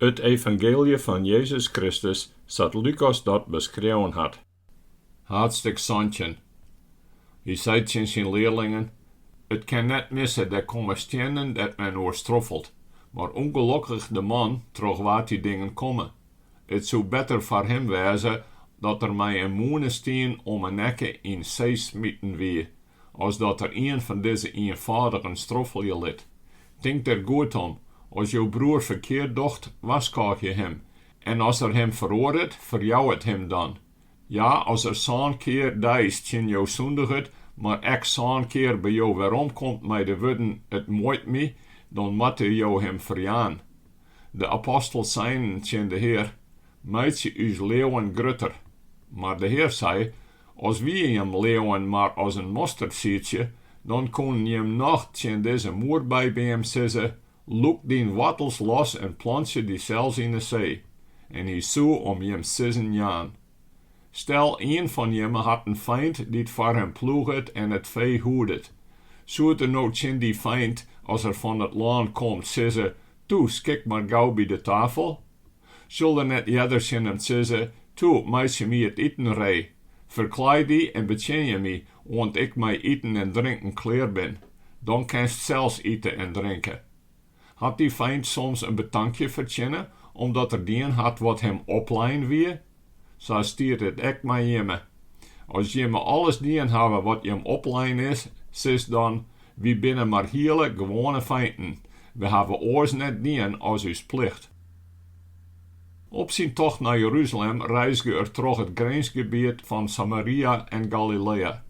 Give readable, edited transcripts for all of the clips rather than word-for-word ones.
Het evangelie van Jezus Christus, zoals Lukas dat beschreven had. Haadstik 17. Hij zei tegen zijn leerlingen: het kan net missen, daar komen stenen dat men oorstroffelt, maar ongelukkig de man, terug wat die dingen komen. Het zou beter voor hem wezen dat er mij een moenesteen om een nekke in zee smieten wie, als dat er een van deze eenvoudige stroffel lid. Denk er goed om. Als jouw broer verkeerd docht, waskaag je hem. En als er hem veroordeelt, verjouw het hem dan. Ja, als er zo'n keer dijst tjen jou zondiget, maar ek zo'n keer bij jou waarom komt mij de wurden het mooit mee, dan matte jou hem verjaan. De apostel zeiden tjen de Heer: meidje us leeuwen grutter. Maar de Heer zei: als wie hem leeuwen maar als een mosterdseedje, dan kon je hem nog tjen deze moer bij hem zeggen: loek dien wattels los en plant je die zelfs in de zee. En hij zou om jem 6 jaar. Stel, een van jem had een feind die het voor hem ploeget en het vee hoedet. Zou het er nou tjen die feind, als er van het land komt, zeggen: toe, skik maar gauw bij de tafel? Zullen net jeder tjen hem zeggen: toe, meisje mij het eten rij. Verkleid die en betjen je mij, want ik mij eten en drinken klaar ben. Dan kanst zelfs eten en drinken. Had die feind soms een betankje verzinnen, omdat er dien had wat hem oplein wie? Zo stiert het ek maar jemme. Als jemme alles dien hebben wat hem oplein is, zis dan: wie binnen maar hele gewone feinden. We hebben oors net dien als uw plicht. Op zijn tocht naar Jeruzalem reisde er terug het grensgebied van Samaria en Galilea.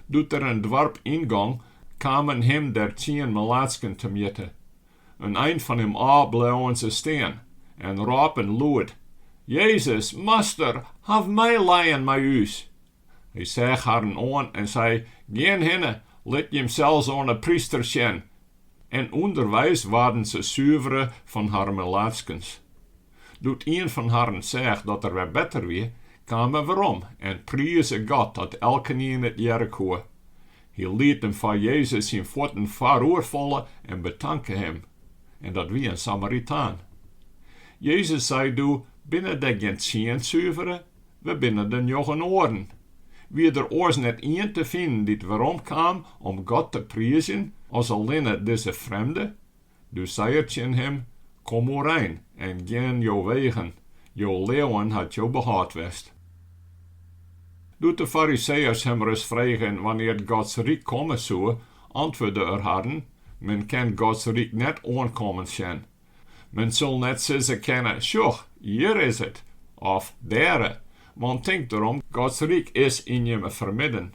Doet er een dorp ingang, kwamen hem der 10 melaatsken te meten. Een eind van hem bleven ze staan en roepen luid: Jezus, master, have mij leien mij us. Hij zag haar aan en zei: geen hinne, let je hem zelfs aan de priester zien. En onderwijs waren ze zuiveren van haar melaatskens. Doet een van haar zegt dat er weer beter wie, kwamen we om en prijzen God dat elke in het Jericho. Hij liet hem van Jezus zijn voeten vooroorvallen en bedankte hem. En dat wie een Samaritaan. Jezus zei: doe, binnen de geen 10 zuiveren, we binnen de jonge oren. Wie er oors net één te vinden die waarom kwam om God te prijzen, als alleen deze vreemde, dus zei het in hem: kom oorijn en gaan jouw wegen, jouw leeuwen had jou behaard west. Doet de Fariseeërs hem eens vragen wanneer Gods rijk komen zou, antwoordde er hadden: men kan Gods rijk net aankomen zien. Men zal net zeggen kennen: sjoch, hier is het, of daar. Want denk erom, Gods rijk is in je vermidden.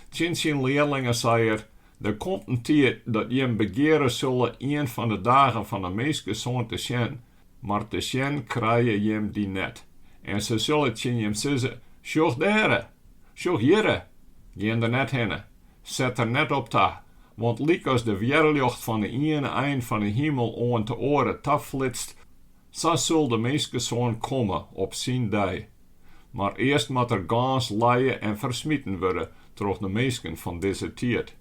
Tien zijn leerlingen zei er komt een tijd dat je begeren zullen een van de dagen van de menszoon te zien, maar te zien krijgen je die net. En ze zullen tien hem zeggen: sjoch daar, sjoch hier, geen er net heen, zet er net op ta. Want Lukas de weerlicht van de ene eind van de hemel aan te oren taflitst, zo zal de menszoon komen op zijn dag. Maar eerst moet er gans leien en versmieten worden door de mensen van deze tijd.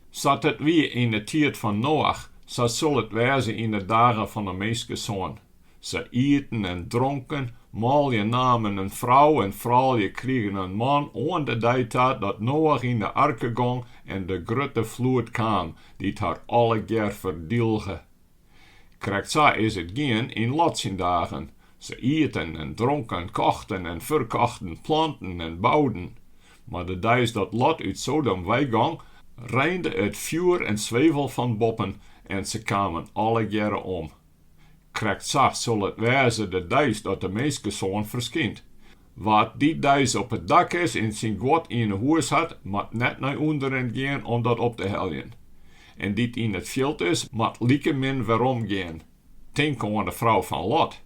Zat het wie in de tijd van Noach, zo zal het wezen in de dagen van de menszoon. Ze eten en dronken, malje namen een vrouw en vrouwje kregen een man aan de tijd dat Noach in de arke ging en de grote vloed kwam, die het haar alle keer verdielge. Krijgt zo is het geen in Lot's dagen. Ze eten en dronken, kochten en verkochten, planten en bouwden. Maar de dag dat Lot uit Sodom weggang, reinde het vuur en zwevel van boppen en ze kwamen alle keren om. Krijgt zo zal het wezen de dag dat de menszoon verschijnt. Wat die dag op het dak is en zijn God in een huis had, moet net naar onderen gaan om dat op te heljen. En die in het veld is, moet lieke min waarom gaan. Denk aan de vrouw van Lot.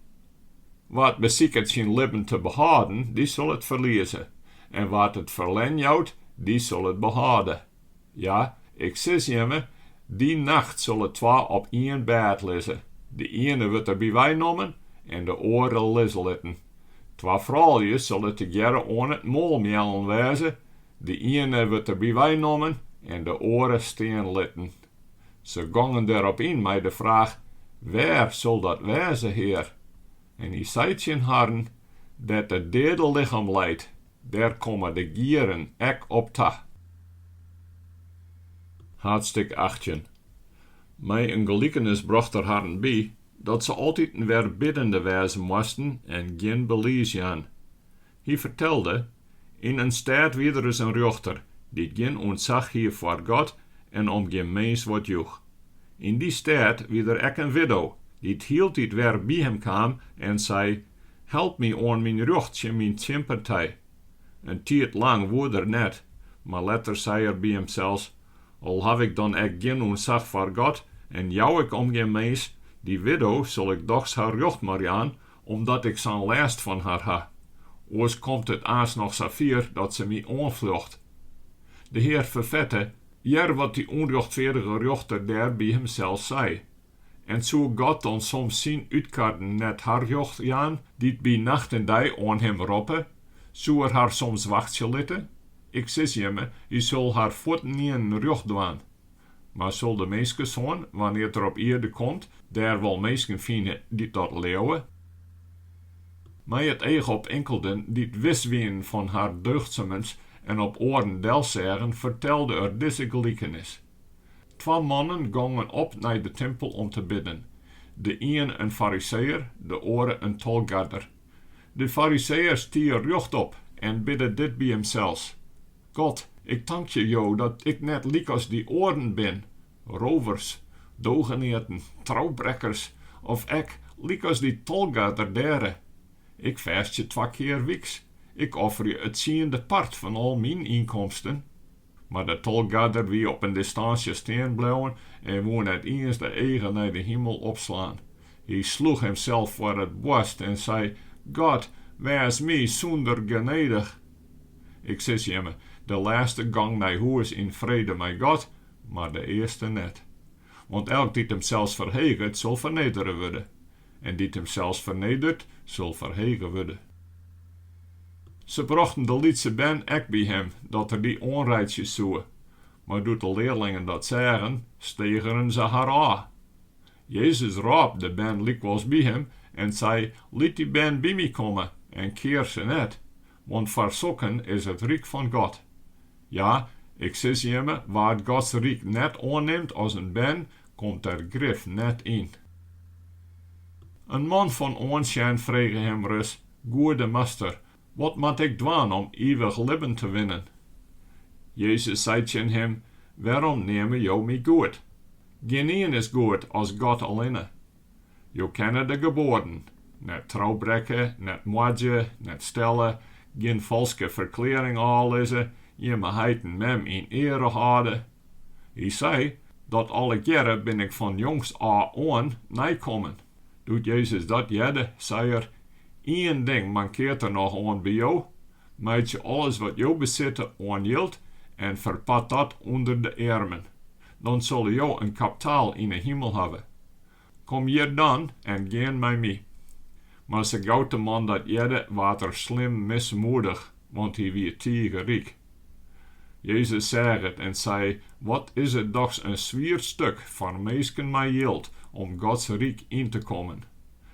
Wat beziekert zijn leven te behouden, die zal het verliezen. En wat het verlenjouwt, die zal het behouden. Ja, ik zeg je, die nacht zullen 2 op 1 bed liggen. De ene wordt er bij wij nomen en de andere lislitten. 2 vrouwjes zullen together aan het molmjellen wezen. De ene wordt er bij wij nomen en de andere steen litten. Ze gongen daarop in met de vraag: Waar zal dat wezen, Heer? En hij zei zijn harren, dat het derde lichaam leidt, daar komen de gieren ek op ta. Haadstik 18. Mij een gelikenis bracht er harren bij, dat ze altijd een weer biddende wezen moesten en geen belies. Hij vertelde, in een stad wieder is een rjochter, die geen ontzag hier voor God en om geen mens wat joeg. In die stad wieder ek een widdo, die het hield die weer bij hem kwam en zei, help me aan mijn rjochtje, mijn tjimpertij. Een tijd lang woorde net, maar later zei er bij hemzelf, al heb ik dan ek geen ontzag voor God en jou ik om geen mens, die widdo zal ik doch haar rjocht maar aan, omdat ik zo'n last van haar ha. Oors komt het aans nog zo vier dat ze mij aanvlucht. De Heer vervette, wat die onrechtvaardige rjochter daar bij hemzelf zei. En zo God dan soms zien uitkarten net haar rjocht aan, die bij nacht en dag aan hem roepen, zo er haar soms wachtje litten. Ik zeg je zal haar voeten niet in rjocht doen. Maar zal de meeske zoon, wanneer het er op aarde komt, daar wel meesken vinden die dat leauwe? Maar het eigen op Inkelde, die het wist wien van haar deugdsemens en op oren delzegen, vertelde er deze gelikenis. 2 mannen gingen op naar de tempel om te bidden. De een een Fariseeër, de andere een tolgarder. De Fariseeër stier rjocht op en bidde dit bij hemzelf. God, ik dank je dat ik net Lukas die oren ben. Rovers, dogeneten, trouwbrekkers, of ek Lukas die tolgarder dere. Ik vast je 2 keer weeks. Ik offer je het 10e part van al mijn inkomsten. Maar de tolgarder wie op een distantie staan blijven en woon het eens de eigen naar de hemel opslaan. Hij sloeg hemzelf voor het borst en zei, God, wees mij zonder genedig. Ik zeg je, de laatste gang naar huis in vrede met God, maar de eerste net. Want elk die hemzelf verheegt, zal vernederen worden. En die hemzelf vernedert, zal verhegen worden. Ze brachten de Lytse bern ek bij hem, dat er die onrijtjes zoe. Maar doet de leerlingen dat zeggen, stegeren ze haar aan. Jezus raap de bern likwijls bij hem en zei, liet die bern bij mij komen en keer ze net, want voor zulken is het rijk van God. Ja, ik zeg je, waar het Gods rijk net aanneemt als een bern, komt er grif net in. Een man van onschijn vrege hem rus, goede master, wat moet ik doen om eeuwig leven te winnen? Jezus zei tegen hem, waarom neem je mij goed? Geen een is goed als God alleen. Je kennen de geboden, net trouwbreken, net moedje, net stellen, geen valse verklaring aanlezen, je mag Heit en mem in ere houden. Hij zei, dat alle jaren ben ik van jongs aan nijkomen. Doet Jezus dat jede, zei er, 1 ding mankeert er nog aan bij jou, maak je alles wat jou bezitten aanhield en verpat dat onder de armen. Dan zal je jou een kapitaal in de hemel hebben. Kom hier dan en gaan met mij. Maar ze goud de man dat jede water slim mismoedig, want hij wie rijk. Jezus zei het en zei, wat is het toch een zwier stuk van meesken mij yield om Gods rijk in te komen.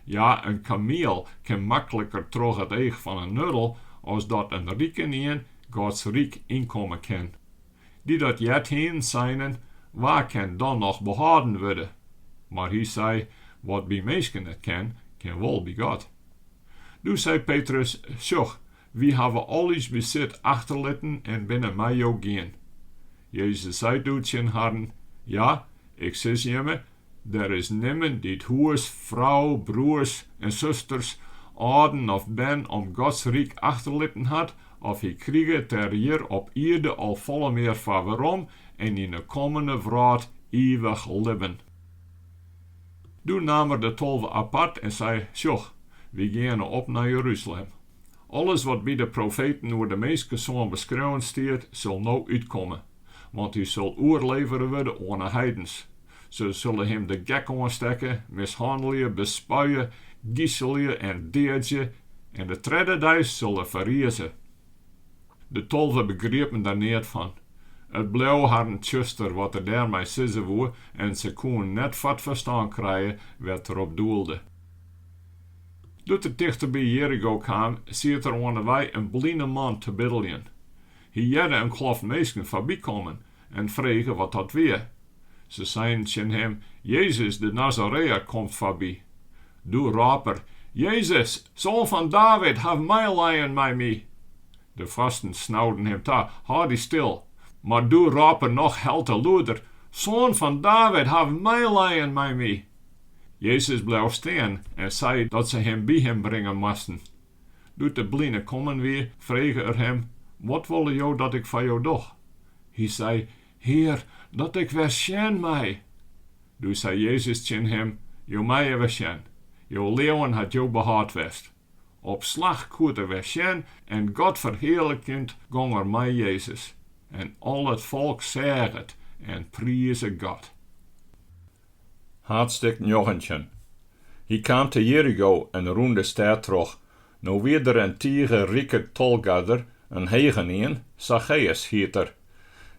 Ja, een kameel kan makkelijker terug het eeg van een nuddel, als dat een rike een Gods rijk inkomen kan. Die dat jet heen zijn, waar kan dan nog behouden worden? Maar hij zei, wat bij meesken het kan wel bij God. Nu zei Petrus, sjoch, wie hebben al iets bezit achterlitten en binnen mij jou gaan. Jezus zei doet zijn harren, ja, ik zeg je, er is niemand die het huis, vrouw, broers en zusters, aden of ben om Gods rijk achterlitten had, of hij kriege ter hier op aarde al volle meer van waarom en in de kommende vraat eeuwig leven. Toen nam er de 12 apart en zei, sjoch, we gaan op naar Jeruzalem. Alles wat bij de profeten door de meeste zoon beschreven stiert, zal nou uitkomen, want hij zal oorleveren worden aan de heidens. Ze zullen hem de gek aanstekken, mishandelen, bespuien, gieselen en deertje, en de tredde dag zullen verriezen. De 12 begrepen daar niet van. Het bleef haar een tjuster wat er daarmee zeggen woe en ze kon net wat verstaan krijgen wat erop doelde. Doet het dichter bij Jericho kwam, ziet er onderweg een bline man te biddelen. Hij jette een klof mensen voorbij komen en vregen wat dat weer. Ze zeiden tegen hem, Jezus de Nazareër komt voorbij. Doe raper, Jezus, zoon van David, have medelijden met mij. De vasten snauwden hem ta, hou die stil. Maar doe raper nog helte luider, zoon van David, have medelijden met mij. Jezus bleef staan en zei dat ze hem bij hem brengen moesten. Doet de bline kommen weer, vregen er hem, wat willen jou dat ik voor jou doe? Hij zei, Heer, dat ik weer zien mij. Doe zei Jezus tegen hem, jou mij weer zien. Jouw leeuwen had jou behaard west. Op slag koet er weer zien en God verheerlijkend gong er mij Jezus. En al het volk zegt het en prijzen God. Haadstik 9. Hij kwam te Jericho en roende stad terug. Nou weer er een tige rike tolgarder, een hegenien, Sachéus hiet er.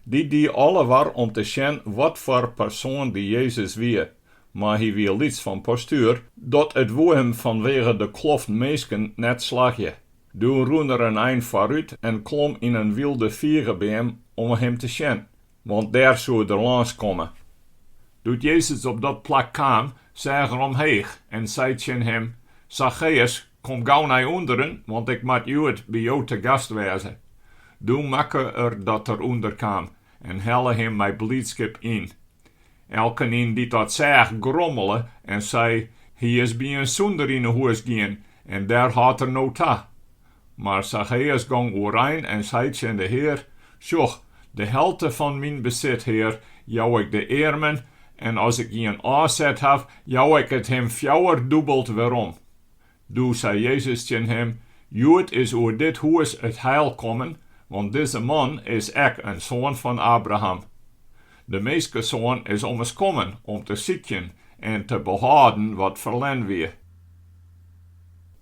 Die alle war om te zien wat voor persoon die Jezus weer. Maar hij wie iets van postuur, dat het woe hem vanwege de kloft meesken net slagje. Toen roende er een eind vooruit en klom in een wilde vieren bij hem om hem te zien, want daar zou er langs komen. Toen Jezus op dat plak kwam, zei er omheeg en zei tegen hem, Sachéus, kom gauw naar onderen, want ik moet u het bij jou te gast wezen. Toen makke er dat er onder kwam en helle hem mijn blijdschap in. Elkenien die dat zag grommelen en zei, hij is bij een zonder in de huis gaan en daar had er no ta. Maar Sachéus ging oorijn en zei tegen de Heer, Sjoch, de helte van mijn bezit, Heer, jou ik de eermen, en als ik een aanzet heb, jou ik het hem dubbelt waarom. Toen zei Jezus tegen hem, Jood is oor dit huis het heil komen, want deze man is ek een zoon van Abraham. De meeste zoon is om eens komen, om te zieken en te behouden wat verlen weer.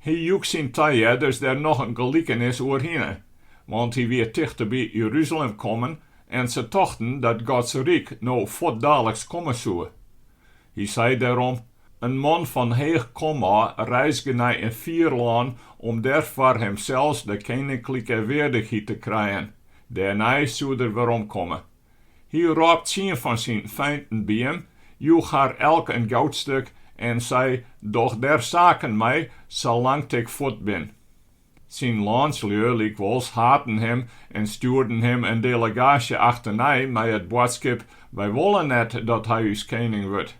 Hij joeg zijn tijd, dus daar nog een gelikenis oorheen, want hij weer dichter bij Jeruzalem komen en ze dachten dat Gods rijk nou voordaligs komen zou. Hij zei daarom, een man van heeg komma reisde naar een vierland om daarvoor hemzelf de koninklijke waardigheid te krijgen. Daarna zou er weer omkomen. Hij raapt 10 van zijn vijanden bij hem, joeg haar elk een goudstuk en zei, doch der zaken mij, zolang ik voort ben. Zijn landslui likwijls haatten hem en stuurden hem een delegatie achterna met het boodschap, wij willen net dat hij uw koning wordt.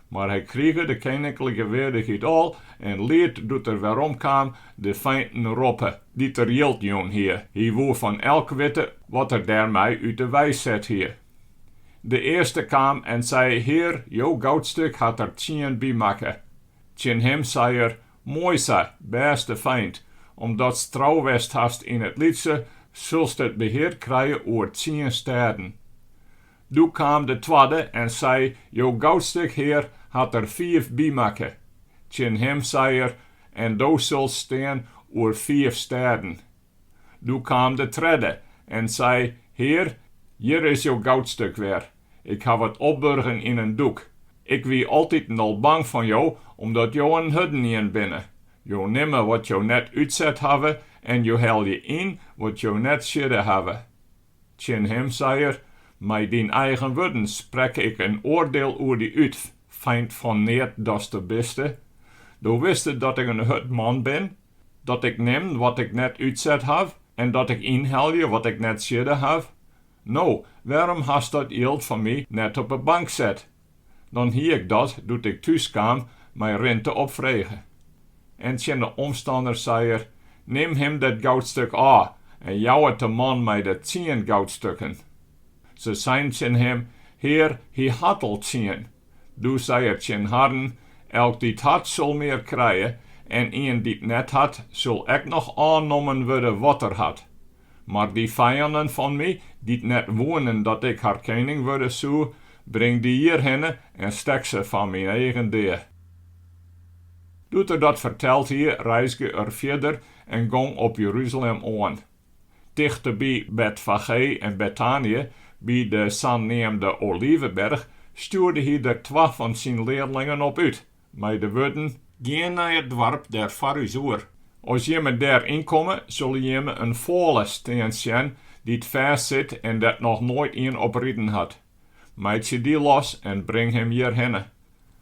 Maar hij kreeg de koninklijke waardigheid al en leed doet er waarom kwam de vijanden roepen, die ter hield joon hier. Hij woe van elk weten wat er daarmee uit de wijs zet hier. De eerste kwam en zei, Heer, jouw goudstuk had er 10 bij makke. Tjen hem zei er, mooi zei, beste feind, omdat strouwwest hast in het Lytse, zulst het beheer krijgen oor 10 steden. Toen kwam de tweede en zei, jouw goudstuk, Heer, had er 5 bij makke. Tjen hem zei er, en do zult staan oor 5 steden. Toen kwam de derde en zei, Heer, hier is jouw goudstuk weer. Ik heb het opburgen in een doek. Ik wie altijd al bang van jou, omdat jou een hudden in binnen. Jou nemen wat jou net uitzet hebben, en jou hel je in wat jou net schidden hebben. Tjen hem zei er, met dien eigen woorden spreek ik een oordeel oer die uit, feind van neer dat de beste. Du wist dat ik een hutman ben, dat ik neem wat ik net uitzet heb, en dat ik inhelje wat ik net schidden heb. Nou, waarom hast dat geld van mij net op een bank zet? Dan hier ik dat, doet ik thuis kwam, mijn rente opvregen. En tjen de omstander zei er, neem hem dat goudstuk aan, en jou het de man met de 10 goudstukken. Ze zeiden tjen hem, Heer, hij had al 10. Toen zei er tjen harden, elk die het had, zal meer krijgen, en een die het net had, zal ek nog aannomen worden wat er had. Maar die vijanden van mij, die het net wonen dat ik haar koning worden zou, breng die hierheen en stek ze van mijn eigen deur. Doet er dat verteld hier, reisde er verder en ging op Jeruzalem aan. Dichterbij Betfage en Betanië bij de zanneemde Olivenberg, stuurde hij er 2 van zijn leerlingen op uit, met de woorden: "Ga naar het dorp der Fariseeër. Als je me daar inkomen, zul je me een foarseit zien die het vast zit en dat nog nooit een opreden had. Maak je die los en breng hem hierheen.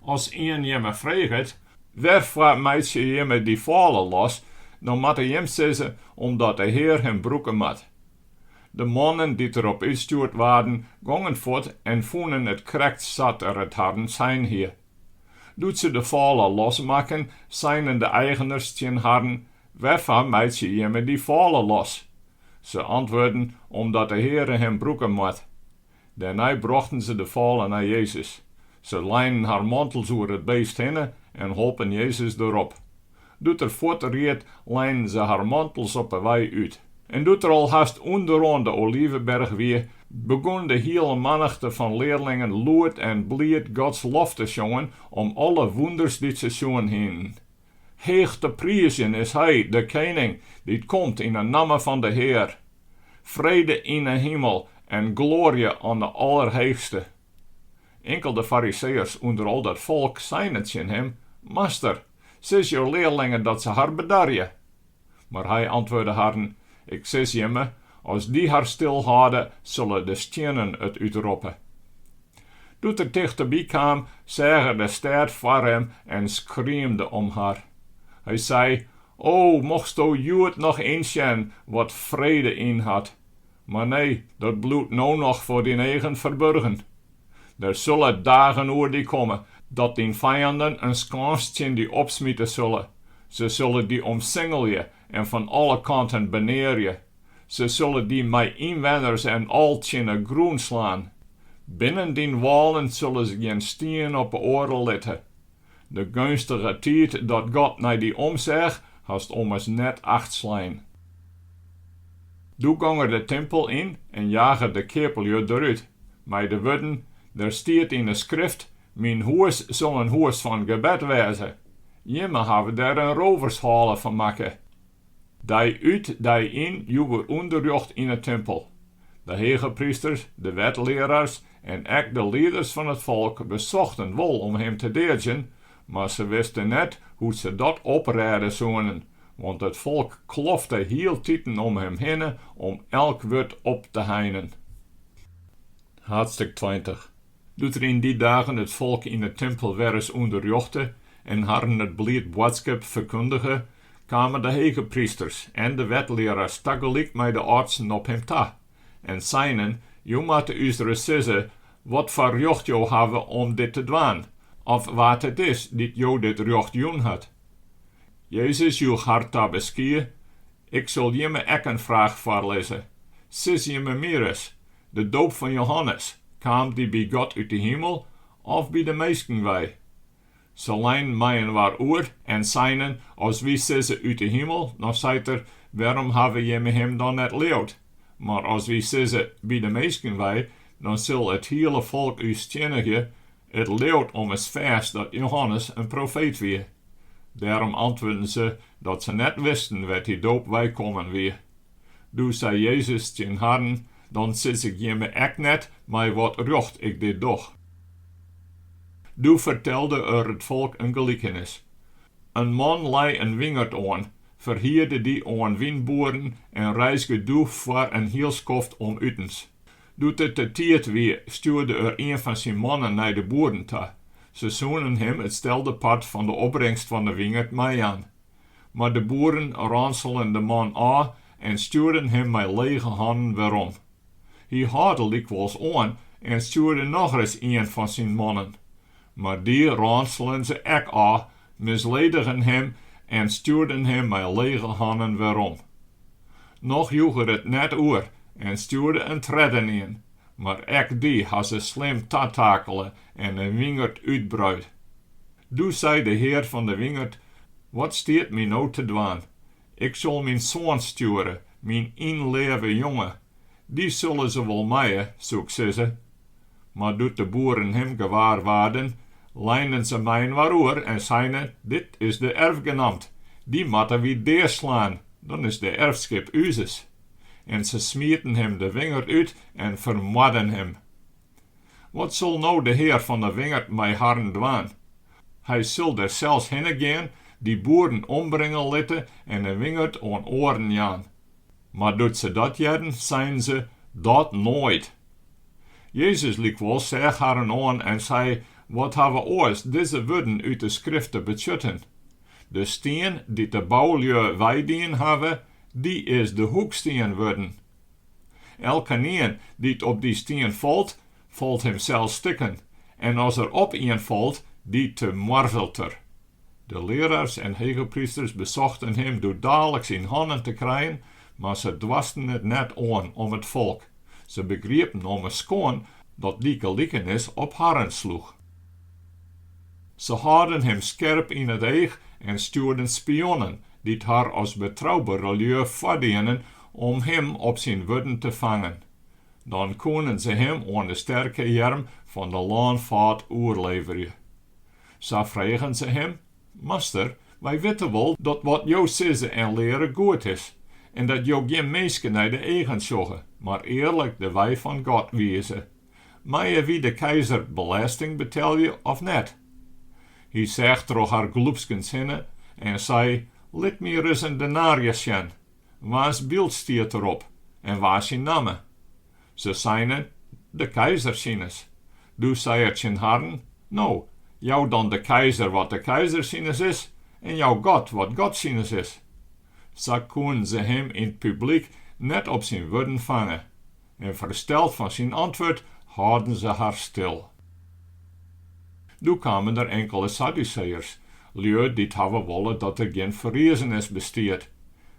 Als een je me vraagt, waarvoor maak je me die foaler los, dan moet je hem zeggen, omdat de Heer hem broeken moet." De mannen die erop uitgestuurd waren, gingen voort en vonden het krekt zat er het hadden zijn hier. Doet ze de foaler losmaken, zijn de eigenaars tjen hadden: "Waarvan maak je me die foaler los?" Ze antwoordden: "Omdat de Heere hem broeken moet." Daarna brachten ze de foaler naar Jezus. Ze lijnen haar mantels over het beest heen en holpen Jezus erop. Doet er voortreed, lijnen ze haar mantels op de wei uit. En doet er al haast onderaan de Olivenberg weer, begon de hele menigte van leerlingen luid en blijd Gods lof te zongen om alle wonders die ze zien heen. Heeg te prijzen is hij, de koning, die komt in de naam van de Heer. Vrede in de hemel en glorie aan de Allerheerste. Enkelde Fariseeërs onder al dat volk zeiden het hem: "Master, zeg je leerlingen dat ze haar bedarje." Maar hij antwoordde haar: "Ik zeg je me, als die haar stilhouden, zullen de stenen het uitroepen." Doet er dichterbij kwam, zag de stad voor hem en schreeuwde om haar. Hij zei: "O, mocht o Jood nog eens zien wat vrede in had. Maar nee, dat bloed nou nog voor die eigen verborgen. Er zullen dagen oer die komen, dat die vijanden een skanstje die opsmieten zullen. Ze zullen die omsingelen en van alle kanten beneerje. Ze zullen die met inwoners en al tjinne groen slaan. Binnen die wallen zullen ze geen steen op de oren letten. De gunstige tijd dat God naar die omzeg, hast ommers net acht slaan." Doe gonger de tempel in en jagen de kepeljur eruit. Met de woorden: "Er staat in de schrift, mijn huis zal een huis van gebed wezen. Jemme hebben daar een rovershalen van makke." Die uit, die in, joegen onderjocht in de tempel. De hegepriesters, de wetleraars en ook de leiders van het volk bezochten wel om hem te deergen, maar ze wisten net hoe ze dat opraden zouden, want het volk klofte heel tieten om hem heen om elk woord op te heinen. Haadstik 20. Doet er in die dagen het volk in de tempel weer eens onderjochte en hadden het blied boodschap verkondigen, kwamen de hegepriesters en de wetleraars tegelijk met de artsen op hem ta en zeiden: "Je moet u zeggen wat voor recht je hebben om dit te doen, of wat het is dat je dit recht doen had." Jezus joeg hart te beskiën: "Ik zal je me ek een vraag voorlezen. Zeg je me meer eens, de doop van Johannes, kwam die bij God uit de hemel, of bij de meesten wij?" Ze lijnen mij een waar oor en zeiden: "Als wie zeggen uit de hemel, dan zei er: waarom hebben je me hem dan net leeuwd? Maar als wie zeggen bij de meesten wij, dan zal het hele volk u stenigen, het leeuwt om het vast dat Johannes een profeet weer." Daarom antwoordden ze dat ze net wisten wat die doop wij komen weer. Toen zei Jezus ten harden: "Dan zeg ik je me ek net, maar wat recht ik dit doch." Toen vertelde er het volk een gelikenis. Een man lei een wingerd aan, verhierde die aan wijnboeren en reisde toe voor een hielskoft om uitens. Doet het de tijd weer, stuurde er een van zijn mannen naar de boeren toe. Ze zoenen hem het stelde pad van de opbrengst van de wingerd mee aan. Maar de boeren ranselen de man aan en stuurden hem met lege handen weerom. Hij haalde dikwijls aan en stuurde nog eens een van zijn mannen. Maar die ranselen ze ek aan, misledigen hem en stuurden hem met lege handen weerom. Nog joeg het net oer en stuurde een treden in, maar ek die had ze slim tatakelen en een wingerd uitbreid. Toen zei de heer van de wingerd: "Wat stiert mij nou te doen? Ik zal mijn zoon sturen, mijn inleven jonge. Die zullen ze wel maaien, zoek ze." Maar doet de boeren hem gewaar waren, lijnen ze mij een waaroer en zeiden: "Dit is de erfgenamt, die moeten we deerslaan, dan is de erfschip uzes." en ze smieten hem de wingerd uit en vermoorden hem. Wat zal nou de heer van de wingerd mij harren dwaan? Hij zult er zelfs heen gaan, die boeren ombrengen litten en de wingerd aan oren jaan. Maar doet ze dat jeden, zijn ze, dat nooit. Jezus liek wel zeg haren aan en zei, wat hebben oors deze woorden uit de schriften bechutten? De steen die de bouwlui wijdien hebben, die is de hoeksteen worden. Elke die op die steen valt, valt hem zelf stikken. En als er op een valt, die te marzelter. De leraars en hegelpriesters bezochten hem door dadelijk zijn handen te krijgen, maar ze dwasten het net aan om het volk. Ze begrepen om een schoon dat die gelikenis op harren sloeg. Ze hadden hem scherp in het oog en stuurden spionnen, die haar als betrouwbare lui verdienen om hem op zijn woorden te vangen. Dan konden ze hem aan de sterke jerm van de landvaart oorleveren. Zo vragen ze hem, Master, wij weten wel dat wat jou zeggen en leren goed is, en dat jou geen mensen naar de eigen zoeken, maar eerlijk de wij van God wezen. Maar je wie de keizer belasting betaal je of net? Hij zegt door haar gloepskens hinnen en zei, liet me eens een denarius zien. Waar's beeld stiert erop en waar zijn namen? Ze zeiden, de keizersinnes. Du zei het zijn harren, nou, jou dan de keizer wat de keizersinnes is, en jou God wat Godsinnes is. Zo konden ze hem in het publiek net op zijn woorden vangen. En versteld van zijn antwoord, houden ze haar stil. Nu kwamen er enkele Sadduceërs, lui die hebben willen dat er geen ferrizenis besteedt.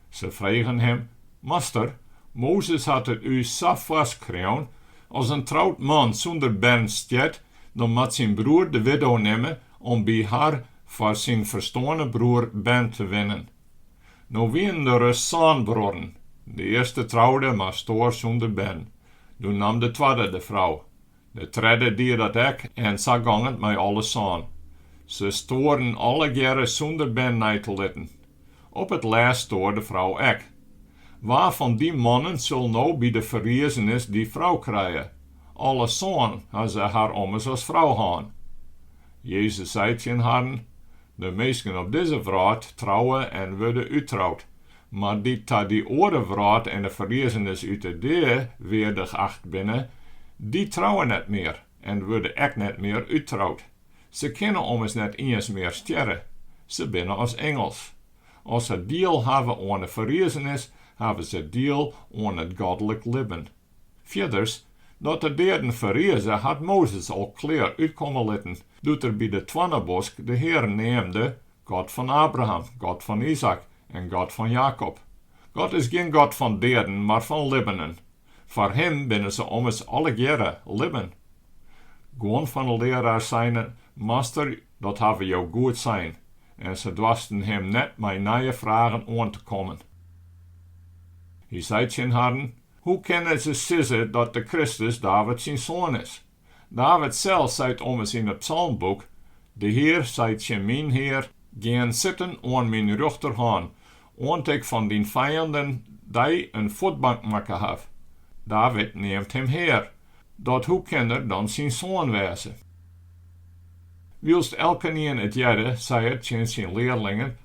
Ze vragen hem, Master, Mozes had het u zo vastgekregen, als een trouwd man zonder bern stiet, dan moet zijn broer de widdo nemen om bij haar voor zijn verstoorne broer bern te winnen. Nou wien er zaanbroden. De eerste trouwde maar stoor zonder bern. Nu nam de tweede de vrouw. De derde die dat ook en zo ging het met alle zaan. Ze storen alle jaren zonder bern na te litten. Op het laatst stoor de vrouw ook. Waar van die mannen zal nou bij de ferrizenis die vrouw krijgen? Alle zaan had ze haar ommers als vrouw gaan. Jezus zei tegen haar, de meesten op deze vraat trouwen en worden uittrouwd. Maar die ta die oude vraat en de ferrizenis uit de deur weerdig acht binnen, die trouwen net meer en worden echt net meer uittrouwd. Ze kennen ommers net eens meer sterren. Ze binnen als engels. Als ze deel hebben aan de ferrizenis, hebben ze deel aan het goddelijk leven. Verders, dat de derde verriezer had Mozes al klaar uitkomen laten, doet er bij de twannebosk de Heer neemde, God van Abraham, God van Isaac en God van Jacob. God is geen God van derden, maar van levenden. Voor hem binnen ze ommers alle jaren leven. Gewoon van de leraar zijn, Master, dat hebben jou goed zijn. En ze dwasten hem net met nieuwe vragen aan te komen. Hij zei tegen haar, hoe kunnen ze zeggen dat de Christus David zijn zoon is? David zelf zei ommers in het psalmboek, de Heer zei tegen mijn Heer, gaan zitten aan mijn rjochter, want ik van die vijanden die een voetbank maken heb. David neemt hem Heer, dat hoe kan er dan zijn zoon wezen? Wilst elke een het jaren, zei het tegen zijn leerlingen,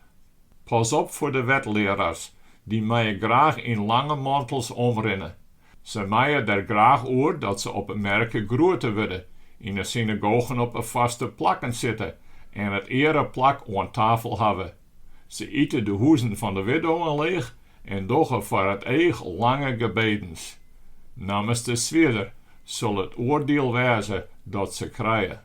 pas op voor de wetleraars, die mij graag in lange mantels omrennen. Ze mij er graag oor dat ze op een merken grote worden, in de synagogen op een vaste plakken zitten en het ereplak aan tafel hebben. Ze eten de hoezen van de widdo leeg en doggen voor het eeg lange gebedens. Namens de zwier zal het oordeel wezen dat ze krijgen.